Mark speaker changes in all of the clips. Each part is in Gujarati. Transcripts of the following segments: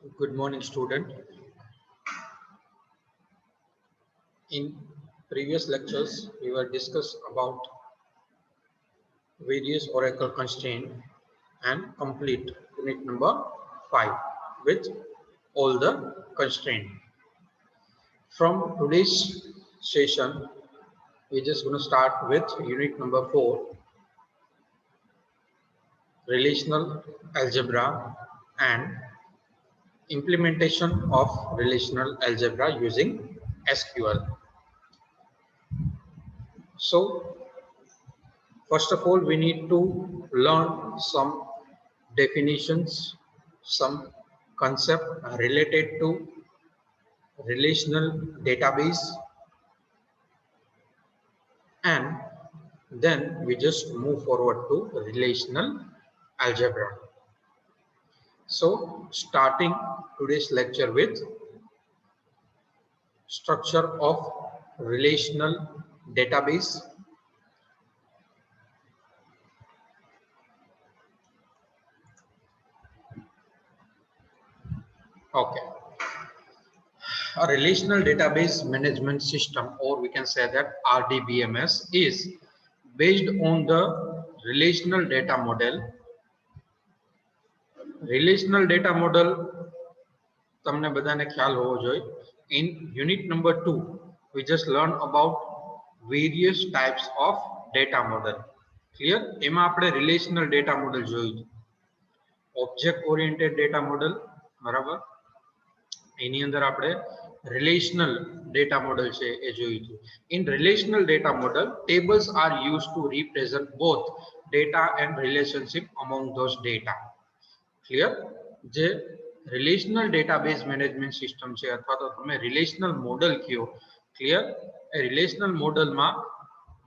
Speaker 1: Good morning, student. In previous lectures, we were discussed about various Oracle constraint and complete unit number 5 with all the constraint. From today's session, we're just going to start with unit number 4, relational algebra and implementation of relational algebra using SQL. So, first of all, we need to learn some definitions, some concept related to relational database, and then we just move forward to relational algebra. So, starting today's lecture with structure of relational database. Okay. A relational database management system, or we can say that RDBMS, is based on the relational data model. Relational data model તમને બધાને ખ્યાલ હોવો જોઈએ. In unit number 2, we just learned about various types of data model. Clear? એમાં આપણે relational data model જોયું. Object oriented data model, બરાબર? એની અંદર આપણે relational data model છે એ જોયું. In relational data model, tables are used to represent both data and relationship among those data. Clear? જે relational database management system છે અથવા તો તમે relational model કયો. Clear? A relational model માં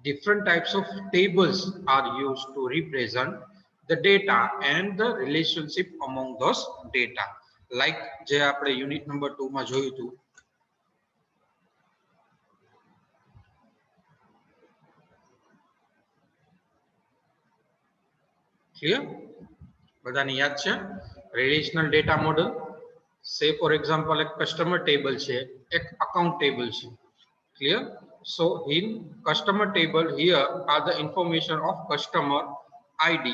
Speaker 1: different types of tables are used to represent the data and the relationship among those data. Like જે આપણે unit number 2 માં જોયું હતું. Clear? બધાને યાદ છે? Relational data model. Say for example, a customer table છે, એક account table છે. Clear? So in customer table, here are the information of customer ID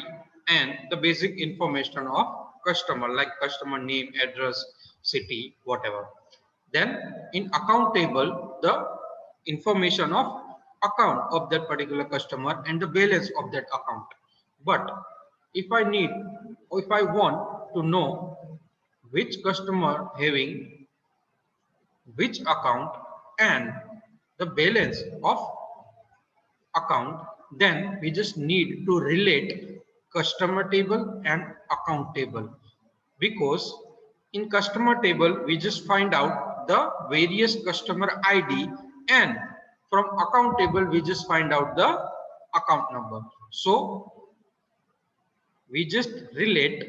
Speaker 1: and the basic information of customer, like customer name, address, city, whatever. Then in account table, the information of account of that particular customer and the balance of that account. But if I need, or if I want to know which customer having which account and the balance of account, then we just need to relate customer table and account table, because in customer table we just find out the various customer ID, and from account table we just find out the account number. So we just relate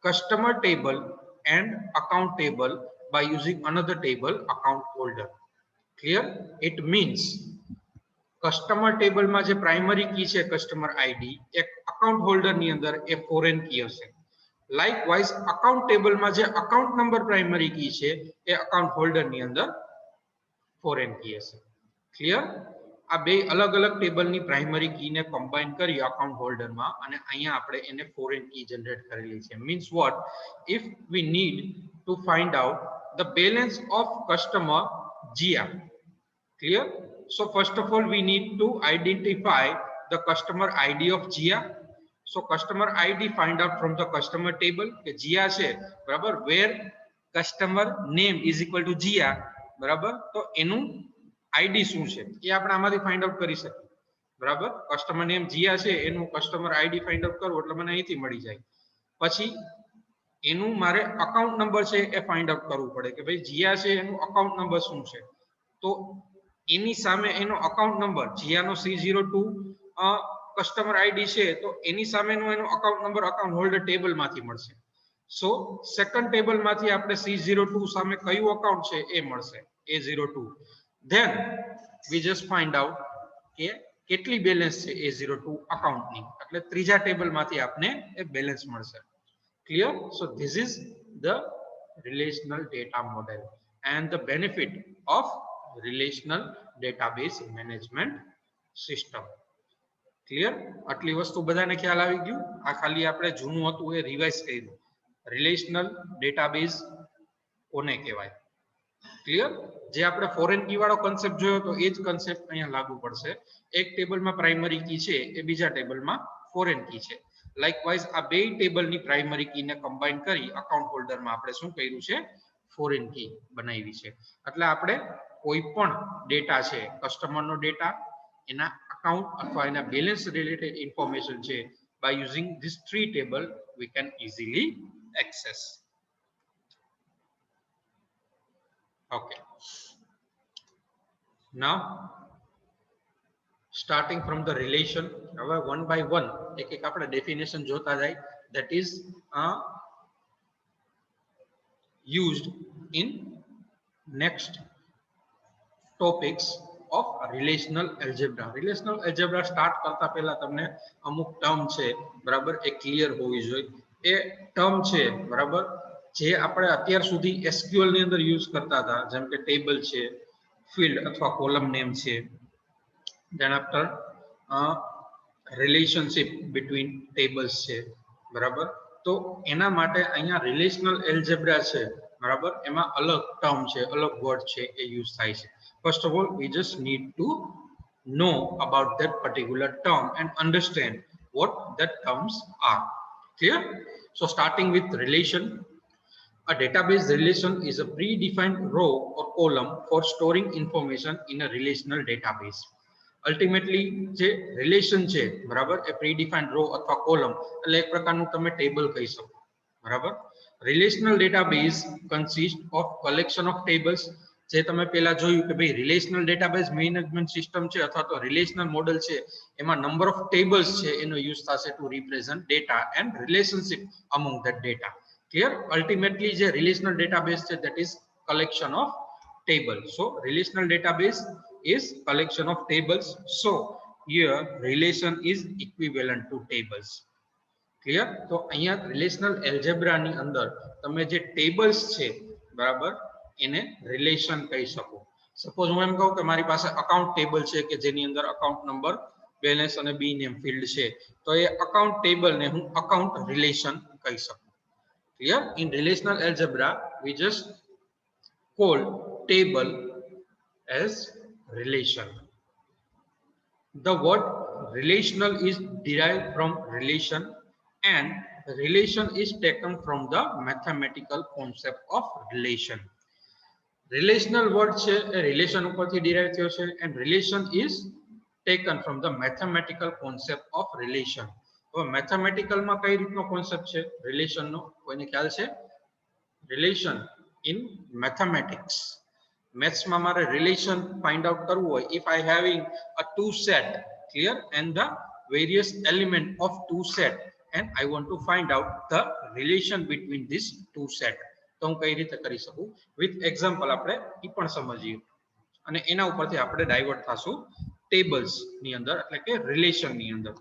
Speaker 1: customer table and account table by using another table, account holder. Clear? It means customer table માં જે primary key છે customer ID, એક account holder ની અંદર એ foreign key હશે. Likewise, account table માં જે account number primary key છે એ account holder ની અંદર foreign key હશે. Clear? આ બે અલગ અલગ ટેબલ ની પ્રાઇમરી કી ને કમ્બાઈન કરી અકાઉન્ટ હોલ્ડર માં, અને અહીંયા આપણે એને ફોરેન કી જનરેટ કરેલી છે. Means what? If we need to find out the balance of customer Jia. Clear? So first of all we need to identify the customer ID of Jia. So customer ID find out from the customer table કે Jia છે, બરાબર, where customer name is equal to Jia, બરાબર, તો એનું આઈડી શું છે એ આપણે આમાંથી ફાઇન્ડ આઉટ કરી શકીએ. બરાબર, કસ્ટમર નેમ જીયા છે એનું કસ્ટમર આઈડી ફાઇન્ડ આઉટ કરવું એટલે મને અહીંથી મળી જાય. પછી એનું મારે અકાઉન્ટ નંબર છે એ ફાઇન્ડ આઉટ કરવું પડે કે ભાઈ જીયા છે એનું અકાઉન્ટ નંબર શું છે. તો એની સામે એનો અકાઉન્ટ નંબર જીયાનો C02 કસ્ટમર આઈડી છે, તો એની સામેનો એનો account number account holder table માંથી મળશે. સો સેકન્ડ ટેબલ માંથી આપણે C02 સામે કયું અકાઉન્ટ છે એ મળશે, A02. Then we just find out કે કેટલી બેલેન્સ છે A02 અકાઉન્ટ ની, એટલે ત્રીજા ટેબલ માંથી આપને એ બેલેન્સ મળશે. Clear? So this is the relational data model and the benefit of relational database management system. Clear? આટલી વસ્તુ બધાને ખ્યાલ આવી ગયું? આ ખાલી આપણે જૂનું હતું એ રિવાઇઝ કર્યું. રિલેશનલ ડેટાબેઝ કોને કહેવાય? ક્લિયર? જે આપણે ફોરેન કી વાળો કન્સેપ્ટ જોયો તો એ જ કન્સેપ્ટ અહીંયા લાગુ પડશે. એક ટેબલમાં પ્રાઇમરી કી છે એ બીજા ટેબલમાં ફોરેન કી છે. લાઇકવાઇઝ આ બે ટેબલની પ્રાઇમરી કીને કમ્બાઈન કરી અકાઉન્ટ હોલ્ડરમાં આપણે શું કર્યું છે? ફોરેન કી બનાવી છે. એટલે આપણે કોઈ પણ ડેટા છે, કસ્ટમરનો ડેટા, એના અકાઉન્ટ અથવા એના બેલેન્સ રિલેટેડ ઇન્ફોર્મેશન છે, by using this three table we can easily access. Okay, now starting from the relation, હવે one by one એક એક આપણે ડેફિનેશન જોતા જાય. that is used in next topics of relational algebra. relational algebra start કરતા પહેલા તમને અમુક ટર્મ છે બરાબર એ ક્લિયર હોવી જોઈએ. એ ટર્મ છે બરાબર જે આપણે અત્યાર સુધી SQL ની અંદર યુઝ કરતા હતા, જેમ કે ટેબલ છે, ફિલ્ડ અથવા કોલમ નેમ છે, then after relationship between tables છે બરાબર. તો એના માટે અહીંયા રિલેશનલ એલ્જેબ્રા છે બરાબર, એમાં અલગ ટર્મ છે, અલગ વર્ડ છે એ યુઝ થાય છે. First of all, we just need to know about that particular term and understand what that terms are. Clear? So starting with relation, a database relation is a predefined row or column for storing information in a relational database. Ultimately જે રિલેશન છે બરાબર એ પ્રીડિફાઇન્ડ રો અથવા કોલમ એટલે એક પ્રકારનું તમે ટેબલ કહી શકો બરાબર. Relational database consist of collection of tables. જે તમે પહેલા જોયું કે ભાઈ રિલેશનલ ડેટાબેઝ મેનેજમેન્ટ સિસ્ટમ છે અથવા તો રિલેશનલ મોડેલ છે, એમાં નંબર ઓફ ટેબલ્સ છે એનો યુઝ થશે to represent data and relationship among that data. Clear? Ultimately જે રિલેશનલ ડેટાબેઝ છે that is collection of table. So relational database is collection of tables. So here relation is equivalent to tables. Clear? તો અહીંયા relational algebra ની અંદર તમે જે tables છે બરાબર એને relation કહી શકો. સપોઝ હું એમ કહું કે મારી પાસે અકાઉન્ટ ટેબલ છે કે જેની અંદર અકાઉન્ટ નંબર, બેલેન્સ અને બી નેમ ફિલ્ડ છે, તો એ અકાઉન્ટ ટેબલ ને હું અકાઉન્ટ રિલેશન કહી શકું. Clear? In relational algebra we just call table as relation. The word relational is derived from relation and relation is taken from the mathematical concept of relation. Relational word છે એ relation ઉપરથી derive થયો છે and relation is taken from the mathematical concept of relation. હવે mathematical માં કઈ રીતનો કોન્સેપ્ટ છે relation નો? કોઈને ખ્યાલ છે? relation in mathematics, maths માં મારે relation find out કરવું હોય, if I having a two set, clear, and the various element of two set and I want to find out the relation between these two set, તો હું કઈ રીતે કરી શકું? with example આપણે ઈ પણ સમજીએ અને એના ઉપરથી આપણે ડાયવર્ટ થાશું tables ની અંદર એટલે કે relation ની અંદર.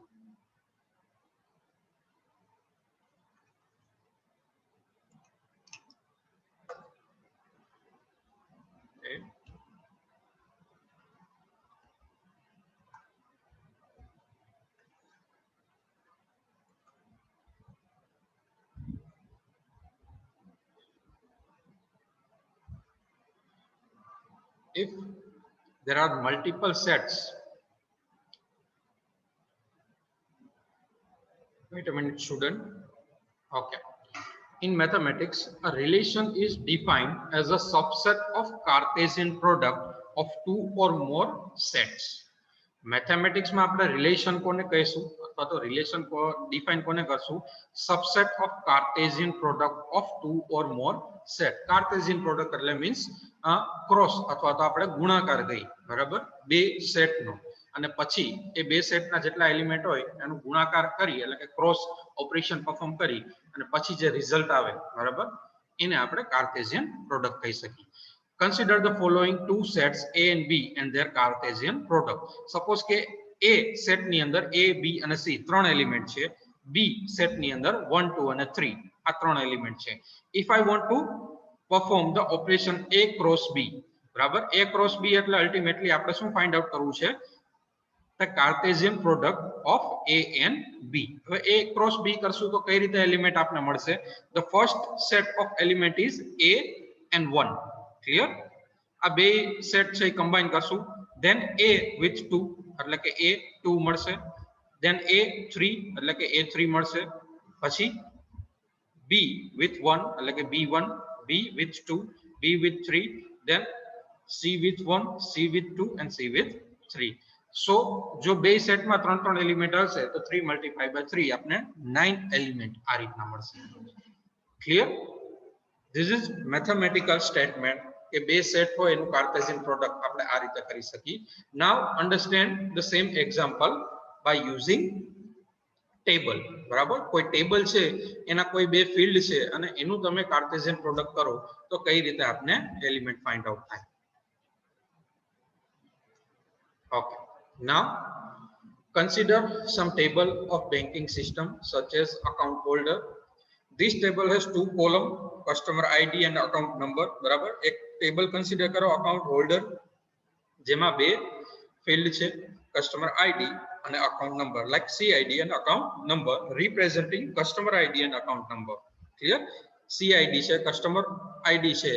Speaker 1: If there are multiple sets, wait a minute student, okay, in mathematics a relation is defined as a subset of Cartesian product of two or more sets. Mathematics માં આપણે relation કોને કહીશું અથવા તો relation define કોને કરશું? subset of Cartesian product of two or more set. Cartesian product એટલે means ક્રોસ અથવા તો આપણે ગુણાકાર ગઈ બરાબર બે સેટ નો, અને પછી એ બે સેટ ના જેટલા એલિમેન્ટ હોય એનો ગુણાકાર કરી એટલે કે ક્રોસ ઓપરેશન પરફોર્મ કરી અને પછી જે રિઝલ્ટ આવે બરાબર એને આપણે કાર્ટેશિયન પ્રોડક્ટ કહી શકીએ. Consider the following two sets A and B and their Cartesian product. Suppose કે A સેટ ની અંદર A, B અને C ત્રણ એલિમેન્ટ છે, B સેટ ની અંદર 1, 2 અને 3 આ ત્રણ એલિમેન્ટ છે. If I want to perform the operation A cross B. બરાબર, A cross B એટલે અલ્ટિમેટલી આપણે શું ફાઇન્ડ આઉટ કરવું છે? the Cartesian product of A and B. હવે A cross B કરશું તો કઈ રીતે એલિમેન્ટ આપને મળશે? The first set of element is A and 1. Clear? આ બે સેટ છે કમ્બાઈન કરશું, then A with 2 એટલે કે A 2 મળશે, then A 3 એટલે કે A 3 મળશે, પછી B with 1 એટલે કે B1, B with 2, B with 3, then C with 1, C with 2 and C with 3. So જો બે સેટમાં 3 એલિમેન્ટ હશે તો 3 મલ્ટીપ્લાય બાય 3 આપણે 9 એલિમેન્ટ આ રીતના મળશે. Clear? This is mathematical statement કે બે સેટ હોય એનું કાર્ટેશિયન પ્રોડક્ટ આપણે આ રીતે કરી શકીએ. Now understand the same example by using table. બરાબર, કોઈ ટેબલ છે એના કોઈ બે ફિલ્ડ છે અને એનું તમે કાર્ટેશિયન પ્રોડક્ટ કરો તો કઈ રીતે આપને એલિમેન્ટ ફાઇન્ડ આઉટ થાય. Okay. Now, consider some table of banking system such as account holder. This table has two column, customer ID and account number. બરાબર, એક ટેબલ કન્સિડર કરો account holder જેમાં બે ફિલ્ડ છે, customer ID અને account number, like CID and account number representing customer ID and account number. Clear? CID છે, customer ID છે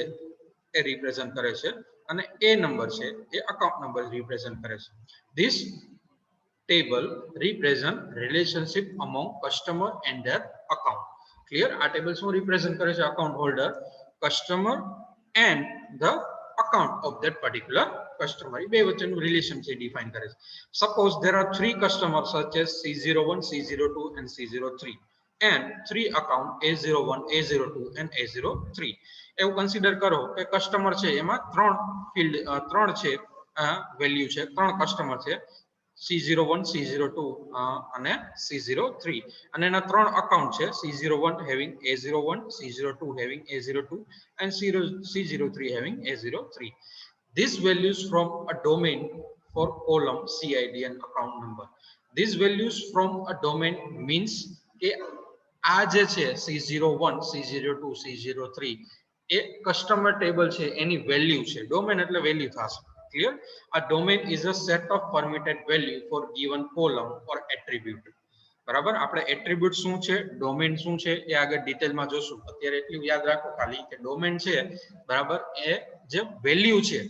Speaker 1: એ રિપ્રેઝન્ટ કરે છે અને A નંબર છે એ account number represent કરે છે. This table represent relationship among customer and their account. Clear? આ ટેબલ શું રિપ્રેઝન્ટ કરે છે? account holder, customer and the account of that particular customer. બે વચ્ચેનું રિલેશન છે ડિફાઇન કરે છે. Suppose there are 3 customers such as C01, C02 and C03 and 3 account A01, A02 and A03. એવું કન્સિડર કરો કે કસ્ટમર છે એમાં 3 ફિલ્ડ 3 છે વેલ્યુ છે, 3 કસ્ટમર છે C01, C02 અને C03 અને એના 3 અકાઉન્ટ છે C01 having A01, C02 having A02 and C03 having A03. These values from a domain for column CID and account number. These values from a domain means કે આ જે છે C01, C02, C03 એ કસ્ટમર ટેબલ છે એની વેલ્યુ છે. ડોમેન એટલે વેલ્યુ થશે. Clear? A domain is a set of permitted value for given column or attribute. બરાબર, આપણે એટ્રીબ્યુટ શું છે, ડોમેન શું છે એ આગળ ડિટેલમાં જોશું. અત્યારે એટલું યાદ રાખો ખાલી કે ડોમેન છે બરાબર એ જે વેલ્યુ છે,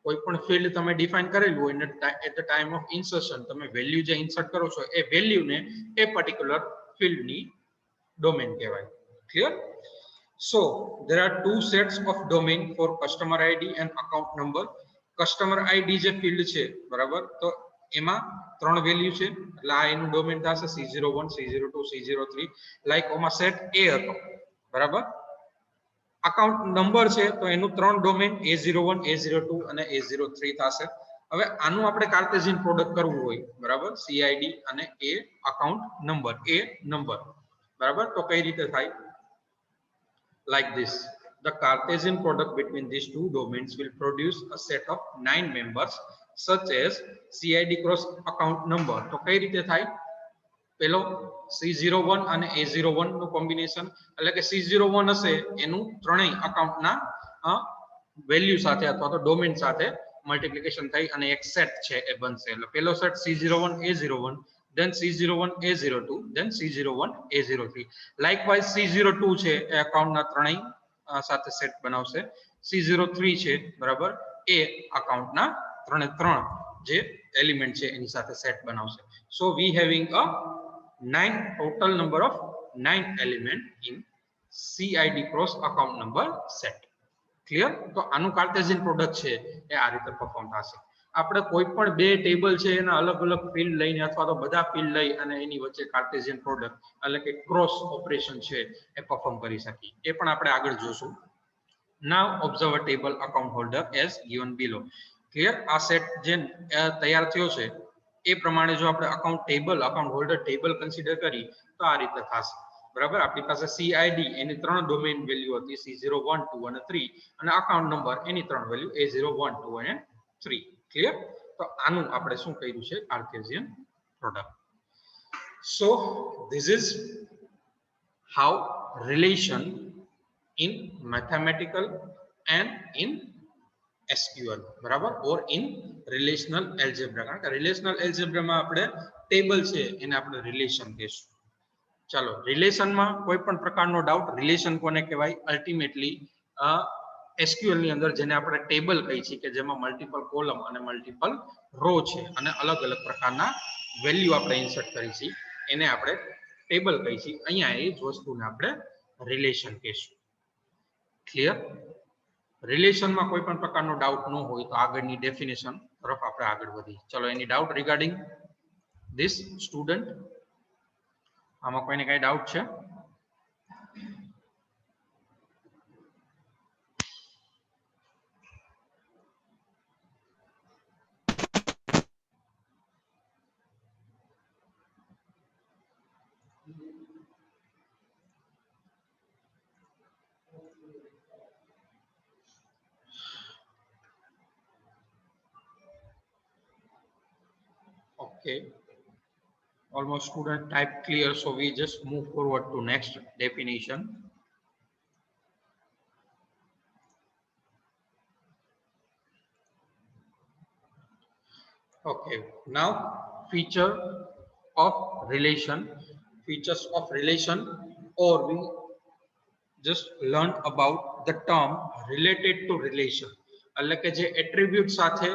Speaker 1: કોઈ પણ ફિલ્ડ તમે ડિફાઇન કરેલું હોય ને at the time of insertion તમે વેલ્યુ જે ઇન્સર્ટ કરો છો એ વેલ્યુને એ પર્ટિક્યુલર ફિલ્ડની ડોમેન કહેવાય. Clear? So there are two sets of domain for customer ID and account number. Customer ID જે ફિલ્ડ છે બરાબર, તો એમાં 3 વેલ્યુ છે એટલે આ એનું ડોમેન થશે C01, C02, C03. લાઈક ઓમાં સેટ A હતો બરાબર. અકાઉન્ટ નંબર છે તો એનું 3 ડોમેન A01, A02 અને A03 થશે. હવે આનું આપણે કાર્ટેશિયન પ્રોડક્ટ કરવું હોય બરાબર, CID અને A account number, A number બરાબર, તો કઈ રીતે થાય? Like this, the Cartesian product between these two domains will produce a set of 9 members such as CID cross account number. તો કઈ રીતે થાય? પેલો C01 અને A01 નું કોમ્બિનેશન એટલે કે C01 હશે એનું ત્રણેય અકાઉન્ટના વેલ્યુ સાથે અથવા તો ડોમેન સાથે મલ્ટીપ્લિકેશન થઈ અને એક સેટ છે એ બનશે. એટલે પેલો set C01, A01, then C01, A02, then C01, A03. Likewise C02 છે એ અકાઉન્ટના ત્રણેય સાથે સેટ બનાવશે. C03 છે બરાબર એ અકાઉન્ટના 3 જે એલિમેન્ટ છે એની સાથે સેટ બનાવશે. So we having a 9 total number of 9 element in CID cross account number set. Clear? તો આનું કાર્ટેશિયન પ્રોડક્ટ છે એ આ રીતે પરફોર્મ થશે. આપણે કોઈ પણ બે ટેબલ છે એના અલગ અલગ ફિલ્ડ લઈને અથવા તો બધા ફિલ્ડ લઈ અને એની વચ્ચે કાર્ટેશિયન પ્રોડક્ટ એટલે કે ક્રોસ ઓપરેશન છે એ પરફોર્મ કરી શકીએ. એ પણ આપણે આગળ જોશું. Now observe a table account holder as given below. Clear? આ સેટ જે તૈયાર થયો છે એ પ્રમાણે જો આપણે અકાઉન્ટ હોલ્ડર ટેબલ કન્સિડર કરી તો આ રીતે થશે. બરાબર, આપણી પાસે CID એની 3 ડોમેન વેલ્યુ હતી C01, 2 અને 3 અને અકાઉન્ટ નંબર એની 3 વેલ્યુ A01, 2 અને 3. ક્લિયર? તો આનું આપણે શું કર્યું છે? Cartesian product. So this is how relation in mathematical and in SQL, બરાબર, or in relational algebra. કારણ કે relational algebra માં આપણે ટેબલ છે એને આપણે રિલેશન કહીશું. ચાલો, રિલેશનમાં કોઈ પણ પ્રકારનો ડાઉટ, રિલેશન કોને કહેવાય? અલ્ટિમેટલી SQL ની અંદર જેને આપણે ટેબલ કહીએ છીએ કે જેમાં મલ્ટિપલ કોલમ અને મલ્ટિપલ રો છે અને અલગ અલગ પ્રકારના વેલ્યુ આપણે ઇન્સર્ટ કરી છે એને આપણે ટેબલ કહીએ છીએ. અહીંયા એ જ વસ્તુને આપણે રિલેશન કહીશું. ક્લિયર? રિલેશનમાં કોઈ પણ પ્રકારનો ડાઉટ ન હોય તો આગળની ડેફિનેશન તરફ આપણે આગળ વધીએ. ચલો, એની ડાઉટ રિગાર્ડિંગ ધીસ સ્ટુડન્ટ? આમાં કોઈને કઈ ડાઉટ છે? Okay, almost student type clear, so we just move forward to next definition. Okay, now feature of relation, features of relation, or we just learned about the term related to relation. એટલે કે જે એટ્રીબ્યુટ સાથે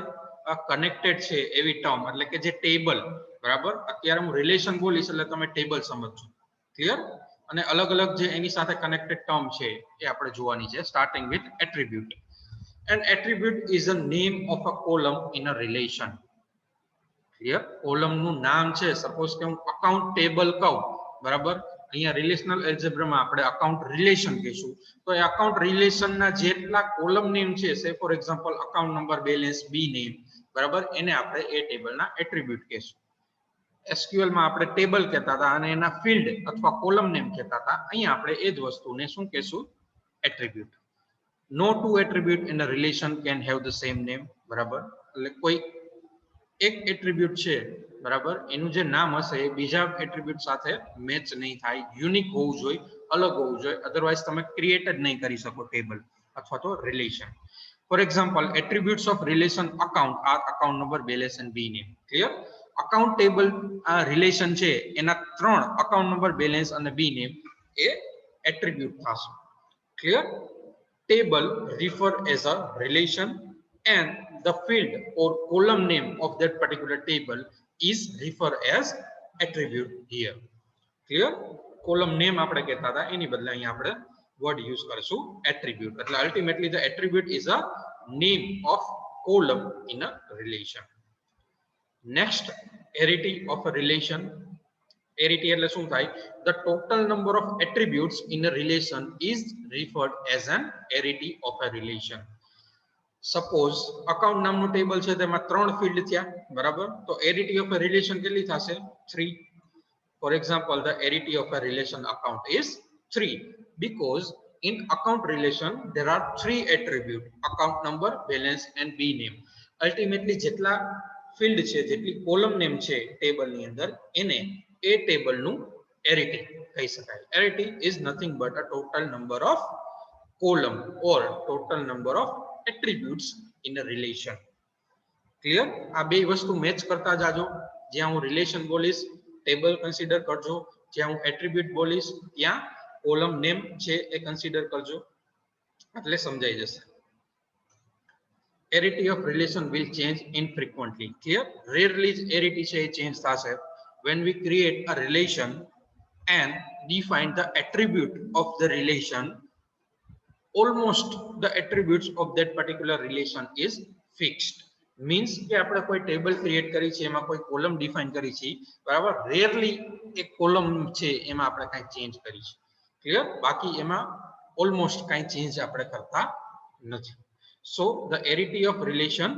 Speaker 1: કનેક્ટેડ છે એવી ટર્મ, એટલે કે જે ટેબલ, બરાબર. અત્યારે હું રિલેશન બોલીશ એટલે તમે ટેબલ સમજજો. ક્લિયર? અને અલગ અલગ જે એની સાથે કનેક્ટેડ ટર્મ છે એ આપણે જોવાની છે. Starting with attribute. An attribute is a name of a column in a relation. Clear? Column નું નામ છે. સપોઝ કે હું અકાઉન્ટ ટેબલ કહું, બરાબર, અહીંયા રિલેશનલ એલ્જેબ્રામાં આપણે અકાઉન્ટ રિલેશન કહીશું. તો એ અકાઉન્ટ રિલેશન ના જેટલા કોલમ નેમ છે, say for example account number, balance, B name, બરાબર, એને આપણે એ ટેબલના એટ્રીબ્યુટ કહીશું. SQL માં આપણે ટેબલ કહેતા હતા અને એના ફિલ્ડ અથવા કોલમ નેમ કહેતા હતા. અહીંયા આપણે એ જ વસ્તુને શું કહીશું? Attribute. No two attribute in a relation can have the same name, બરાબર. એટલે કોઈ એક એટ્રીબ્યુટ છે, બરાબર, એનું જે નામ હશે એ બીજા એટ્રીબ્યુટ સાથે મેચ નહીં થાય, યુનિક હોવું જોઈએ, અલગ હોવું જોઈએ, અધરવાઇઝ તમે ક્રિએટ જ નહીં કરી શકો ટેબલ અથવા તો relation. For example, attributes of relation account are account number, balance and B name. Clear? Account table આ રિલેશન છે એના ત્રણ અકાઉન્ટ નંબર, બેલેન્સ અને બી નેમ એ એટ્રીબ્યુટ થશે. Clear? Table refer as a relation and the field or column name of that particular table is refer as attribute here. Clear? Column name આપણે કહેતા હતા એની બદલે અહીંયા આપણે વર્ડ યુઝ કરીશું attribute. એટલે ultimately the attribute is a name of column in a relation. Next, arity of a relation. Arity એટલે શું થાય? The total number of attributes in a relation is referred as an arity of a relation. Suppose account નામનું ટેબલ છે તેમાં ત્રણ ફિલ્ડ થયા, બરાબર, તો arity of a relation કેટલી થશે? 3. For example, the arity of a relation account is 3 because in account relation there are 3 attributes: account number, balance and b name. Ultimately જેટલા ફિલ્ડ છે, જેટલી કોલમ નેમ છે ટેબલની અંદર, એને a table નું arity કહી શકાય. Arity is nothing but a total number of column or total number of attributes in a relation. Clear? આ બે વસ્તુ મેચ કરતા જાજો. જ્યાં હું રિલેશન બોલીશ ટેબલ કન્સિડર કરજો, જ્યાં હું એટ્રીબ્યુટ બોલીશ ત્યાં કોલમ નેમ છે એ કન્સિડર કરજો, એટલે સમજાઈ જશે. Arity of relation will change infrequently. Clear? Rarely arity છે એ ચેન્જ થશે. When we create a relation and define the attribute of the relation, almost the attributes of that particular relation is fixed. Means કે આપણે કોઈ ટેબલ ક્રિએટ કરી છે, એમાં કોઈ કોલમ ડિફાઇન કરી છે, બરાબર, રેરલી એક કોલમ છે એમાં આપણે કાંઈ ચેન્જ કરી છે. ક્લિયર? બાકી એમાં ઓલમોસ્ટ કાંઈ ચેન્જ આપણે કરતા નથી. So the arity of relation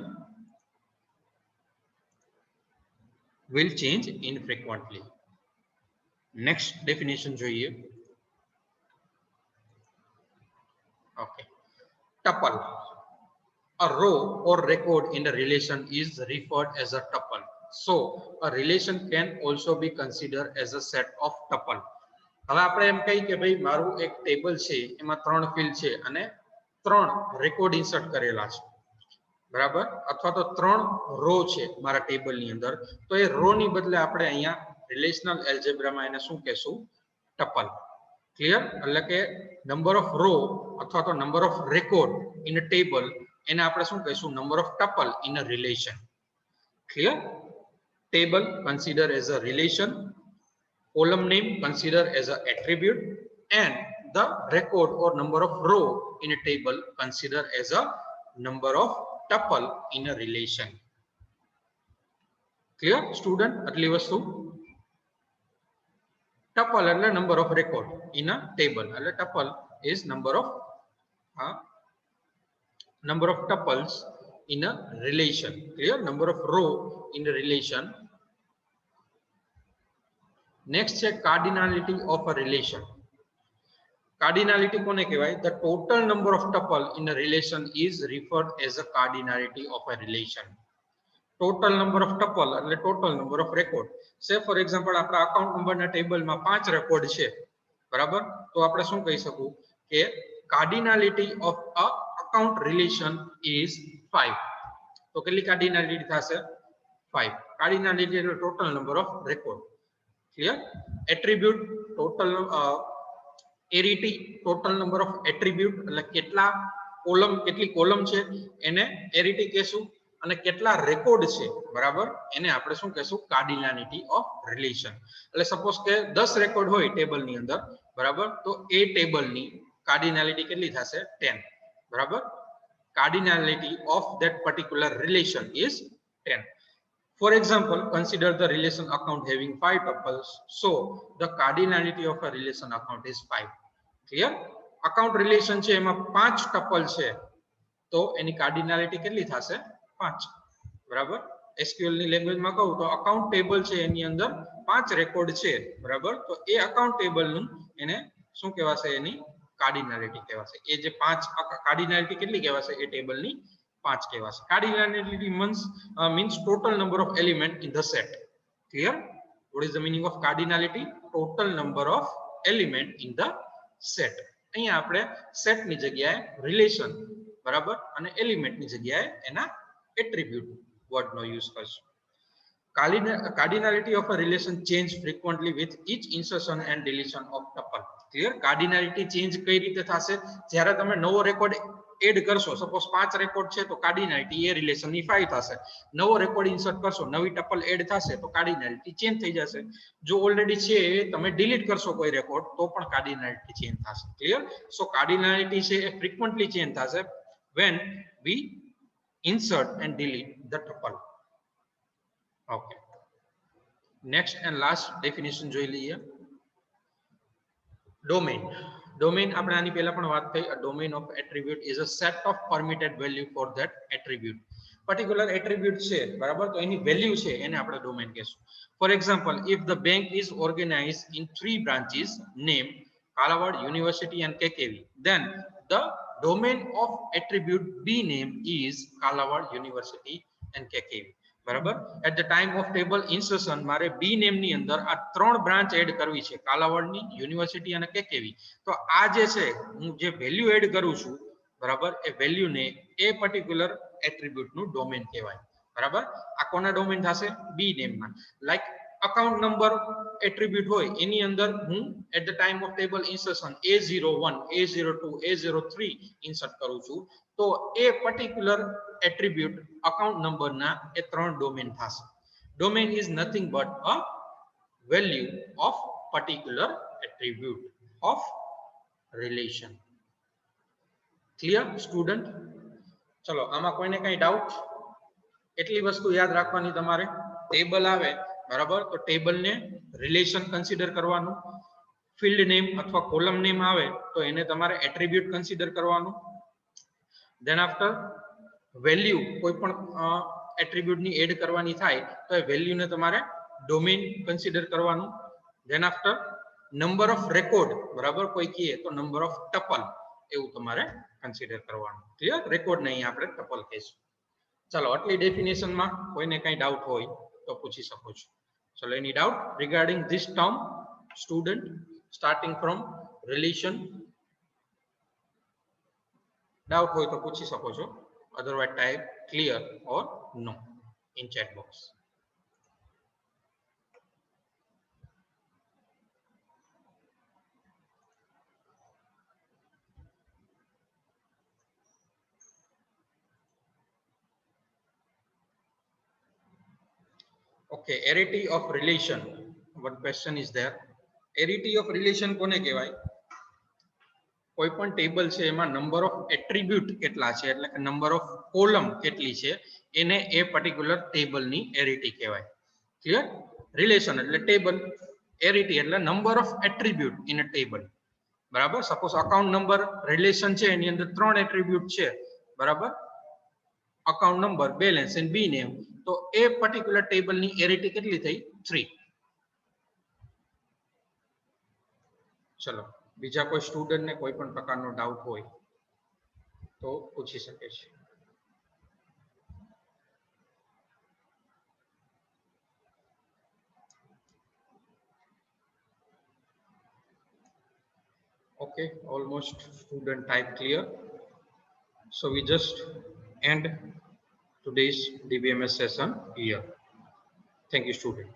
Speaker 1: will change infrequently. Next definition જોઈએ. Okay. Tuple. A row or record in a relation is referred as a tuple. So a relation can also be considered as a set of tuple. હવે આપણે એમ કહી કે ભાઈ મારું એક ટેબલ છે એમાં 3 ફિલ્ડ છે અને 3 રેકોર્ડ ઇન્સર્ટ કરેલા છે, બરાબર, અથવા તો 3 રો છે મારા ટેબલ ની અંદર, તો એ રો ની બદલે આપણે અહીંયા રિલેશનલ એલ્જેબ્રામાં એને શું કહેશું? ટપલ. ક્લિયર? એટલે કે નંબર ઓફ રો અથવા તો number of record in a table એને આપણે શું કહીશું? Number of tuple in a relation. Clear? Table consider as a relation, column name consider as a attribute, and the record or number of row in a table consider as a number of tuple in a relation. Clear student? આટલી વસ્તુ. tuple એટલે number of record in a table, એટલે tuple is number of tuples in a relation. Clear? Number of row in a relation. Next છે cardinality of a relation. Cardinality કોને કહેવાય? The total number of tuple in a relation is referred as a cardinality of a relation. Total number of tuple એટલે total number of record. Say for example આપણા account number ના ટેબલમાં 5 રેકોર્ડ છે, બરાબર? તો આપણે શું કહી શકું કે cardinality of a account relation is 5. તો કેટલી cardinality થશે? 5. Cardinality એટલે total number of record. Clear? Attribute total arity total number of attribute એટલે કેટલા કોલમ, કેટલી કોલમ છે એને arity કહેશું, અને કેટલા રેકોર્ડ છે, બરાબર, એને આપણે શું કહેશું? કાર્ડિનાલિટી ઓફ રિલેશન. એટલે સપોઝ કે 10 રેકોર્ડ હોય ટેબલ ની અંદર, બરાબર, તો એ ટેબલ ની કાર્ડિનાલિટી કેટલી થશે? 10. બરાબર? Cardinality of that particular relation is 10. For example, consider the relation account having 5 tuples. So, the cardinality of a relation account is 5. Clear? Account relation છે એમાં 5 tuple છે, તો એની cardinality કેટલી થશે? 5. બરાબર? SQL ની લેંગ્વેજમાં કહું તો account table છે એની અંદર 5 રેકોર્ડ છે, બરાબર? તો એ account table નું એને શું કહેવાશે? એની cardinality કહેવાશે. એ જે 5 cardinality કેટલી કહેવાશે? એ ટેબલ ની 5 કહેવાશે. Cardinality means total number of element in the set. Clear? What is the meaning of cardinality? Total number of element in the set. અહીંયા આપણે set ની જગ્યાએ relation, બરાબર, અને element ની જગ્યાએ એના attribute word નો યુઝ કરશું. Cardinality of a relation change frequently with each insertion and deletion of tuple. Clear? Cardinality change કઈ રીતે થશે? જ્યારે તમે નવો રેકોર્ડ એડ કરશો, સપોઝ 5 રેકોર્ડ છે તો કાર્ડિનાલિટી એ રિલેશન ની 5 થશે. નવો રેકોર્ડ ઇન્સર્ટ કરશો, નવી ટપલ એડ થશે તો કાર્ડિનાલિટી ચેન્જ થઈ જશે. જો ઓલરેડી છે તમે ડિલીટ કરશો કોઈ રેકોર્ડ તો પણ કાર્ડિનાલિટી ચેન્જ થશે. ક્લિયર? સો કાર્ડિનાલિટી છે એ ફ્રીક્વન્ટલી ચેન્જ થશે when we insert and delete the tuple. Okay. Next and last definition જોઈ લઈએ. Domain. Domain આપણે આની પહેલા પણ વાત થઈ. A domain of attribute is a set of permitted value for that attribute. Particular attribute છે, બરાબર, તો એની વેલ્યુ છે એને આપણે domain કહેશું. For example, if the bank is organized in 3 branches named Kalawad, University and KKV, then the domain of attribute B name is Kalawad, University and KKV. બરાબર? At the time of table insertion મારે B name ની અંદર આ 3 બ્રાન્ચ એડ કરવી છે, કાલાવડની, યુનિવર્સિટી અને કેકેવી. તો આ જે છે હું જે વેલ્યુ એડ કરું છું, બરાબર, એ વેલ્યુ ને એ પર્ટિક્યુલર એટ્રીબ્યુટ નું ડોમેન કહેવાય. બરાબર? આ કોના ડોમેન થશે? B name માં. લાઈક અકાઉન્ટ નંબર એટ્રીબ્યુટ હોય એની અંદર હું at the time of table insertion A01, A02, A03 insert કરું છું, તો એ પર્ટિક્યુલર એટ્રીબ્યુટ અકાઉન્ટ નંબરના એ 3 ડોમેન થશે. Domain is nothing but a value of particular attribute of relation. Clear student? ચલો, આમાં કોઈને કઈ ડાઉટ? એટલી વસ્તુ યાદ રાખવાની તમારે, ટેબલ આવે, બરાબર, તો ટેબલ ને રિલેશન કન્સિડર કરવાનું, ફિલ્ડ નેમ અથવા કોલમ નેમ આવે તો એને તમારે એટ્રીબ્યુટ કન્સિડર કરવાનું. ધેન આફ્ટર વેલ્યુ કોઈ પણ એટ્રીબ્યુટ ની એડ કરવાની થાય તો એ વેલ્યુ ને તમારે ડોમેન કન્સિડર કરવાનું. Than after number of record, બરાબર, કોઈ કહે તો નંબર ઓફ ટપલ એવું તમારે કન્સિડર કરવાનું. ક્લિયર? રેકોર્ડ ને અહીંયા આપણે ટપલ કહીશું. ચાલો, આટલી ડેફિનેશન માં કોઈને કઈ ડાઉટ હોય તો પૂછી શકો છો. ચલો, એની doubt regarding this term student? starting from relation. Doubt હોય તો પૂછી શકો છો, otherwise type clear or no in chat box. Okay, arity of relation. One question is there. Arity of relation કોને કહેવાય? કોઈ પણ ટેબલ છે એમાં નંબર ઓફ એટ્રીબ્યુટ કેટલા છે એટલે કે નંબર ઓફ કોલમ કેટલી છે એને એ પર્ટિક્યુલર ટેબલની એરિટી કહેવાય. ક્લિયર? રિલેશન એટલે ટેબલ, એરિટી એટલે number of attribute in a table. બરાબર? સપોઝ અકાઉન્ટ નંબર રિલેશન છે એની અંદર 3 એટ્રીબ્યુટ છે. બરાબર? Account number, balance and B name. તો એ પર્ટિક્યુલર ટેબલની એરિટી કેટલી થઈ? 3. ચલો, બીજા કોઈ સ્ટુડન્ટને કોઈ પણ પ્રકારનો ડાઉટ હોય તો પૂછી શકે છે. Okay, almost student type clear. So we just end today's DBMS session here. Thank you, student.